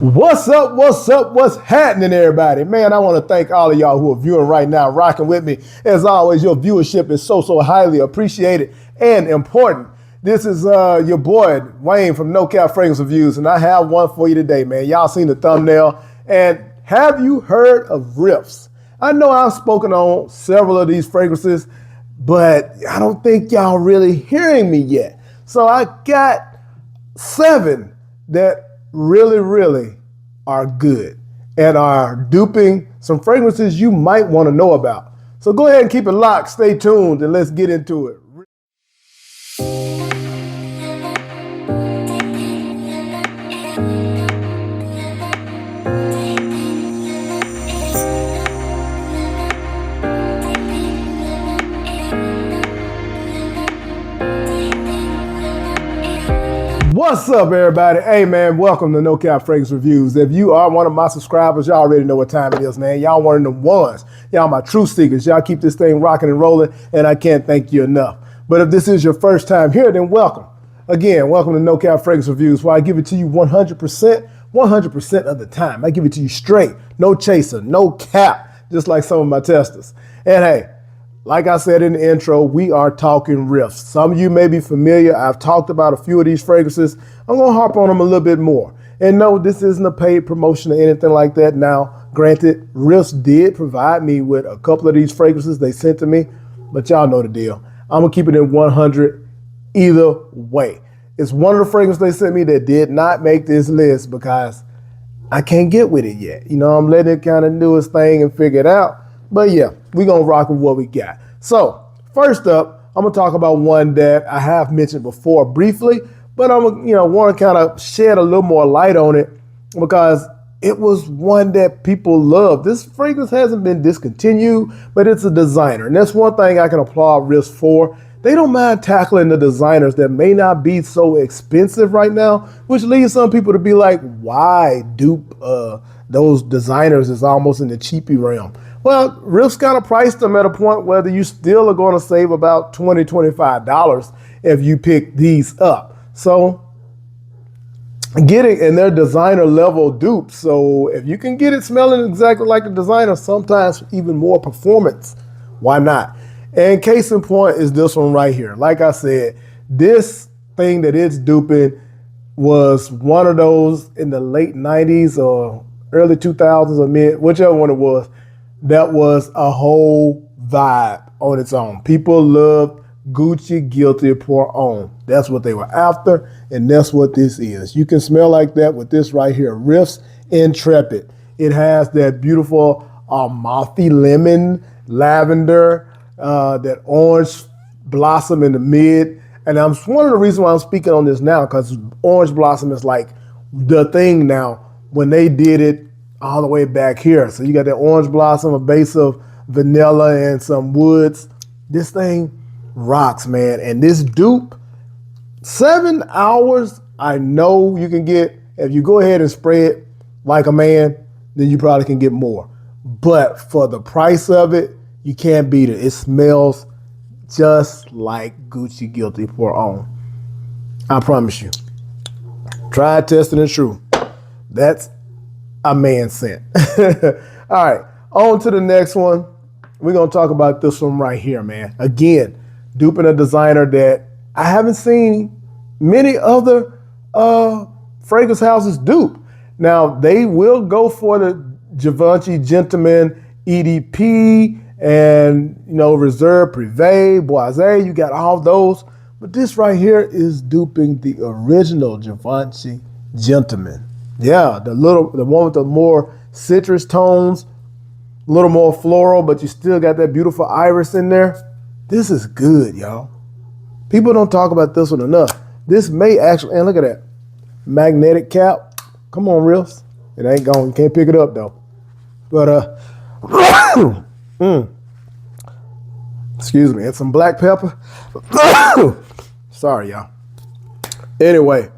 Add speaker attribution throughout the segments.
Speaker 1: What's up? What's up? What's happening, everybody? Man, I want to thank all of y'all who are viewing right now, rocking with me. As always, your viewership is so highly appreciated and important. This is your boy, Wayne from NoCap Fragrance Reviews, and I have one for you today, man. Y'all seen the thumbnail. And have you heard of Riiffs? I know I've spoken on several of these fragrances, but I don't think y'all really hearing me yet. So I got 7 that really are good and are duping some fragrances you might want to know about. So go ahead and keep it locked, stay tuned, and let's get into it. What's up, everybody? Hey, man, welcome to NoCap Fragrance Reviews. If you are one of my subscribers, y'all already know what time it is, man. Y'all one of the ones. Y'all my truth seekers. Y'all keep this thing rocking and rolling, and I can't thank you enough. But if this is your first time here, then welcome. Again, welcome to NoCap Fragrance Reviews, where I give it to you 100% of the time. I give it to you straight, no chaser, no cap, just like some of my testers. And hey, like I said in the intro, we are talking Riiffs. Some of you may be familiar. I've talked about a few of these fragrances. I'm going to harp on them a little bit more. And no, this isn't a paid promotion or anything like that. Now, granted, Riiffs did provide me with a couple of these fragrances they sent to me, but y'all know the deal. I'm going to keep it in 100 either way. It's one of the fragrances they sent me that did not make this list because I can't get with it yet. You know, I'm letting it kind of do its thing and figure it out. But yeah, we're going to rock with what we got. So first up, I'm going to talk about one that I have mentioned before briefly, but I'm want to kind of shed a little more light on it because it was one that people love. This fragrance hasn't been discontinued, but it's a designer. And that's one thing I can applaud Riiffs for. They don't mind tackling the designers that may not be so expensive right now, which leads some people to be like, why dupe those designers is almost in the cheapy realm. Well, Riiffs kind of priced them at a point where you still are going to save about $20, $25 if you pick these up. So getting in their designer level dupes. So if you can get it smelling exactly like the designer, sometimes even more performance, why not? And case in point is this one right here. Like I said, this thing that it's duping was one of those in the late 90s or early 2000s or mid, whichever one it was. That was a whole vibe on its own. People loved Gucci Guilty Pour Homme. That's what they were after, and that's what this is. You can smell like that with this right here, Riiffs Intrepid. It has that beautiful mothy lemon, lavender, that orange blossom in the mid. And I'm one of the reasons why I'm speaking on this now, because orange blossom is like the thing now when they did it all the way back here. So you got that orange blossom, a base of vanilla and some woods. This thing rocks, man. And this dupe, 7 hours, I know you can get. If you go ahead and spray it like a man, then you probably can get more. But for the price of it, you can't beat it. It smells just like Gucci Guilty Pour Homme. I promise you. Try, tested, and true. That's a man scent. All right, on to the next one. We're going to talk about this one right here, man. Again, duping a designer that I haven't seen many other fragrance houses dupe. Now, they will go for the Givenchy Gentleman EDP and, Reserve, Privé, Boise. You got all those. But this right here is duping the original Givenchy Gentleman. Yeah, the one with the more citrus tones, a little more floral, but you still got that beautiful iris in there. This is good, y'all. People don't talk about this one enough. This may actually, and look at that, magnetic cap. Come on, Riiffs. It ain't gone. You can't pick it up though. But excuse me, and some black pepper. Sorry, y'all. Anyway.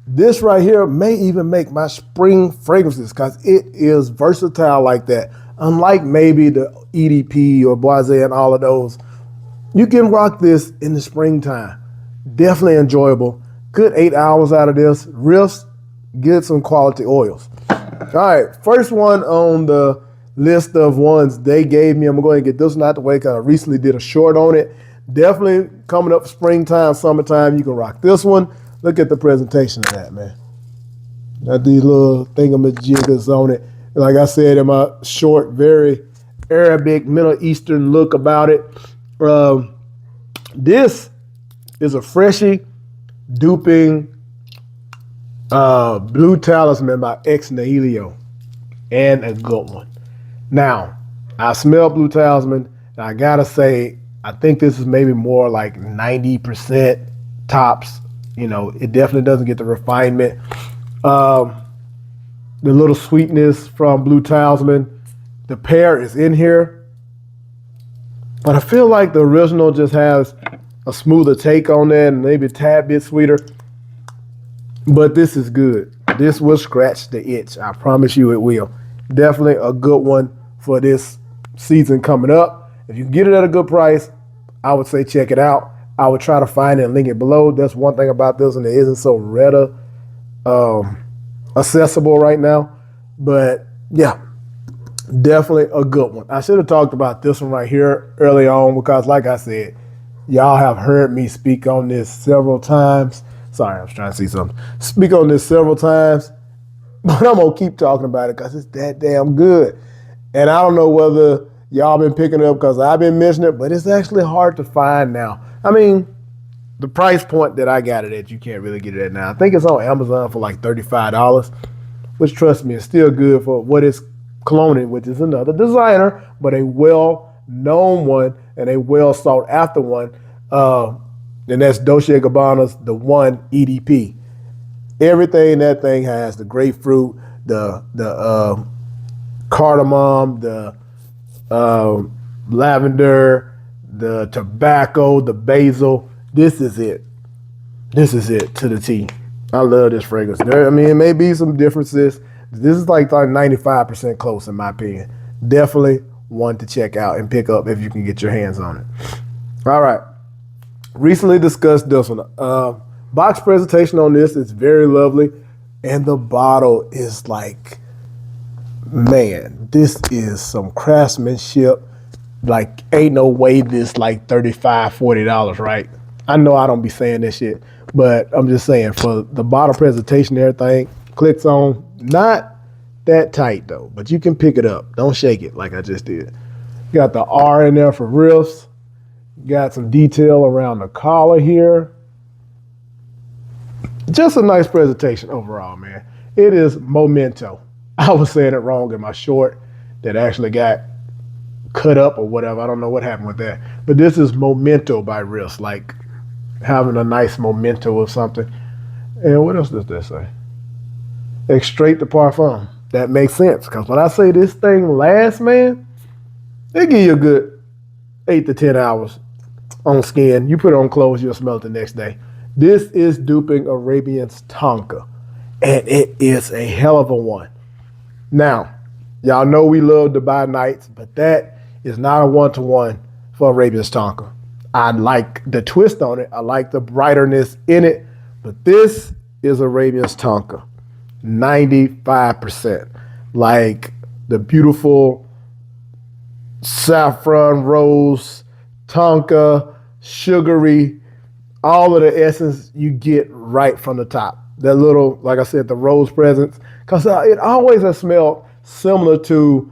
Speaker 1: This right here may even make my spring fragrances because it is versatile like that. Unlike maybe the EDP or Boise and all of those, you can rock this in the springtime. Definitely enjoyable. Good 8 hours out of this. Riiffs, get some quality oils. All right, first one on the list of ones they gave me. I'm going to get this one out the way because I recently did a short on it. Definitely coming up springtime, summertime, you can rock this one. Look at the presentation of that, man. Got these little thingamajiggers on it. Like I said in my short, very Arabic, Middle Eastern look about it. This is a freshie duping Blue Talisman by Ex Nihilo, and a good one. Now, I smell Blue Talisman, and I gotta say, I think this is maybe more like 90% tops. You know, it definitely doesn't get the refinement. The little sweetness from Blue Talisman. The pear is in here, but I feel like the original just has a smoother take on that and maybe a tad bit sweeter. But this is good. This will scratch the itch. I promise you it will. Definitely a good one for this season coming up. If you can get it at a good price, I would say check it out. I would try to find it and link it below. That's one thing about this one. It isn't so accessible right now. But yeah, definitely a good one. I should have talked about this one right here early on because like I said, y'all have heard me speak on this several times. Sorry, I was trying to see something. Speak on this several times, but I'm going to keep talking about it because it's that damn good. And I don't know whether y'all been picking it up because I've been mentioning it, but it's actually hard to find now. I mean, the price point that I got it at, you can't really get it at now. I think it's on Amazon for like $35, which, trust me, is still good for what it's cloning, which is another designer, but a well-known one and a well-sought-after one. And that's Dolce Gabbana's The One EDP. Everything that thing has, the grapefruit, the cardamom, the lavender, the tobacco, the basil. This is it. This is it to the T. I love this fragrance. I mean, it may be some differences. This is like 95% close in my opinion. Definitely one to check out and pick up if you can get your hands on it. All right. Recently discussed this one. Box presentation on this is very lovely. And the bottle is like, man, this is some craftsmanship. Like, ain't no way this like $35, $40, right? I know I don't be saying this shit, but I'm just saying for the bottle presentation and everything, clicks on, not that tight though, but you can pick it up. Don't shake it like I just did. Got the R in there for Riiffs. Got some detail around the collar here. Just a nice presentation overall, man. It is Memento. I was saying it wrong in my short that actually got cut up or whatever. I don't know what happened with that. But this is Memento by Riiffs, like having a nice memento of something. And what else does that say? Extrait de parfum. That makes sense, because when I say this thing lasts, man, they give you a good 8 to 10 hours on skin. You put it on clothes, you'll smell it the next day. This is duping Arabians Tonka, and it is a hell of a one. Now, y'all know we love Dubai Nights, but that is not a one-to-one for Arabians Tonka. I like the twist on it. I like the brighterness in it, but this is Arabians Tonka. 95%. Like the beautiful saffron, rose, tonka, sugary, all of the essence you get right from the top. That little, like I said, the rose presence, because it always has smelled similar to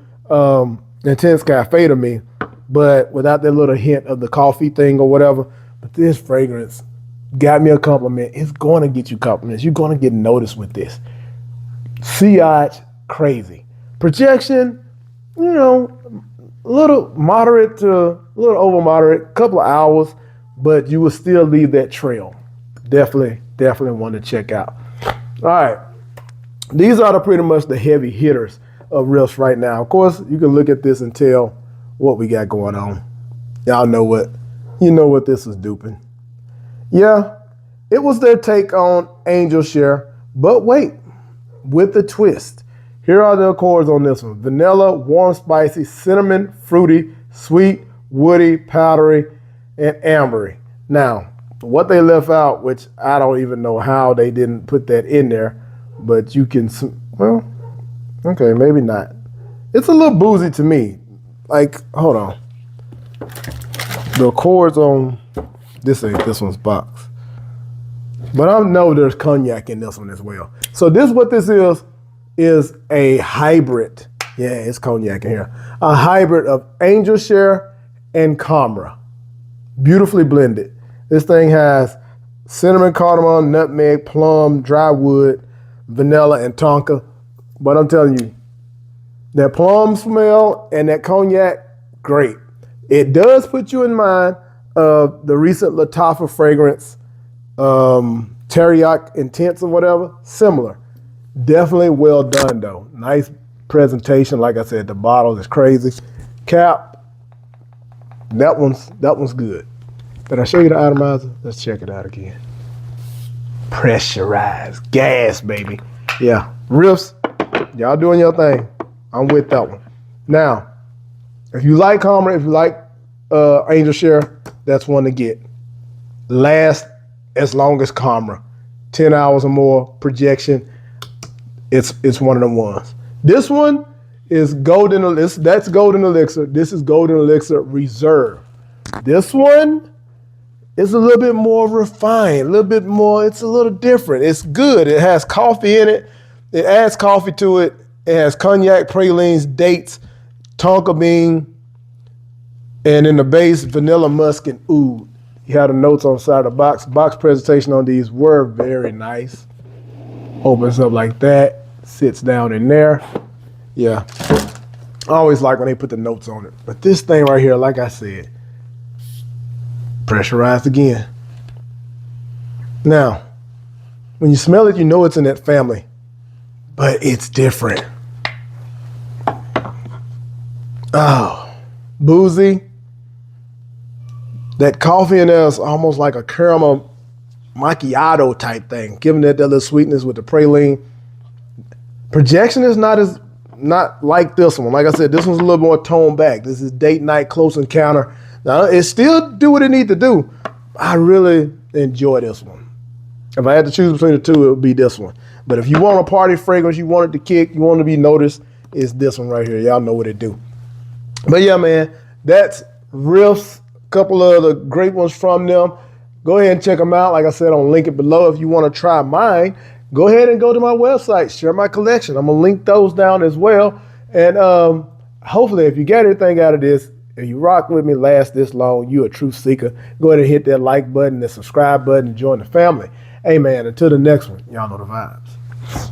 Speaker 1: Intense Cafe to me, but without that little hint of the coffee thing or whatever. But this fragrance got me a compliment. It's going to get you compliments. You're going to get noticed with this. Sillage, crazy. Projection, you know, a little moderate to a little over moderate, couple of hours, but you will still leave that trail. Definitely one to check out. All right. These are pretty much the heavy hitters of Riiffs right now. Of course, you can look at this and tell what we got going on. Y'all know what this is duping. Yeah, it was their take on Angel Share, but wait, with the twist. Here are the accords on this one. Vanilla, warm, spicy, cinnamon, fruity, sweet, woody, powdery, and ambery. Now, what they left out, which I don't even know how they didn't put that in there, but you can, well, Okay, maybe not. It's a little boozy to me. Like, hold on. The chords on this ain't this one's box. But I know there's cognac in this one as well. So what this is a hybrid. Yeah, it's cognac in here. A hybrid of Angel Share and Khamrah. Beautifully blended. This thing has cinnamon, cardamom, nutmeg, plum, dry wood, vanilla, and tonka. But I'm telling you, that plum smell and that cognac, great. It does put you in mind of the recent Lattafa fragrance, Teriyaki Intense or whatever. Similar. Definitely well done though. Nice presentation. Like I said, the bottle is crazy. Cap, that one's good. Did I show you the atomizer? Let's check it out again. Pressurized gas, baby. Yeah, Riiffs, y'all doing your thing. I'm with that one. Now, if you like Homme, if you like Angel Share, that's one to get. Last as long as Khamrah. 10 hours or more projection. It's one of them ones. This one is Golden Elixir. That's Golden Elixir. This is Golden Elixir Reserve. This one is a little bit more refined, a little bit more, it's a little different. It's good. It has coffee in it. It adds coffee to it. It has cognac, pralines, dates, tonka bean, and in the base, vanilla, musk, and oud. You have the notes on the side of the box. Box presentation on these were very nice. Opens up like that, sits down in there. Yeah, I always like when they put the notes on it. But this thing right here, like I said, pressurized again. Now, when you smell it, you know it's in that family, but it's different. Oh, boozy. That coffee in there is almost like a caramel macchiato type thing, giving it that little sweetness with the praline. Projection is not like this one. Like I said, this one's a little more toned back. This is date night, close encounter. Now, it still do what it need to do. I really enjoy this one. If I had to choose between the two, it would be this one. But if you want a party fragrance, you want it to kick, you want to be noticed, it's this one right here. Y'all know what it do. But yeah, man, that's Riiffs. A couple of the great ones from them. Go ahead and check them out. Like I said, I'll link it below. If you want to try mine, go ahead and go to my website, share my collection. I'm going to link those down as well. And hopefully, if you get anything out of this, if you rock with me, last this long, you a true seeker, go ahead and hit that like button, the subscribe button, and join the family. Hey, man, until the next one, y'all know the vibes.